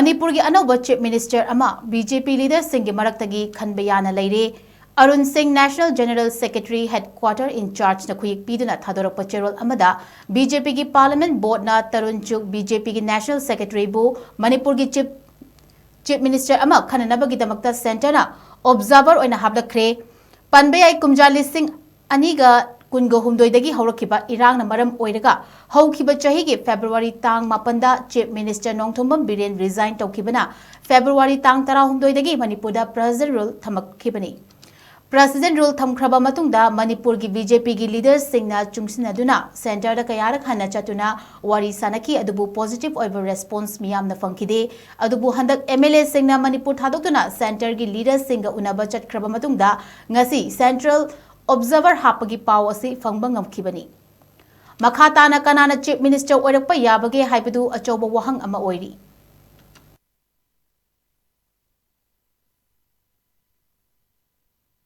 Manipur ki Anouba Chief Minister ama BJP leader Singgi Maraktagi Khanba Yana Leire Arun Singh National General Secretary Headquarter in charge na khuyik piduna thadorok pachirol amada BJP ki Parliament Board na Tarun Chuk BJP ki National Secretary bu Manipur ki Chief Minister ama khananabagi damakta center na observer oina hablakre panbeyai kumjali Singh aniga kungo humdoidagi hawrakiba irang na maram oiraga hawkiba chahigi February tang mapanda Chief Minister Nongthombam Biren resign tawkibana February tang 16 Manipurda President rule thamakkibani President rule thamkraba matungda Manipur ki BJP ki leaders singna chungsinaduna center da kayarak hana chatuna wari sanaki adubu positive oiver response miyam na fangkide adubu handak MLA singna Manipur thadokuna center ki leaders singa unaba chatkraba matungda ngasi central observer hapagi paw asi fangbang ngamkhibani makhatana kanana Chief Minister oirakpa yabage haibadu achoba wahang ama oiri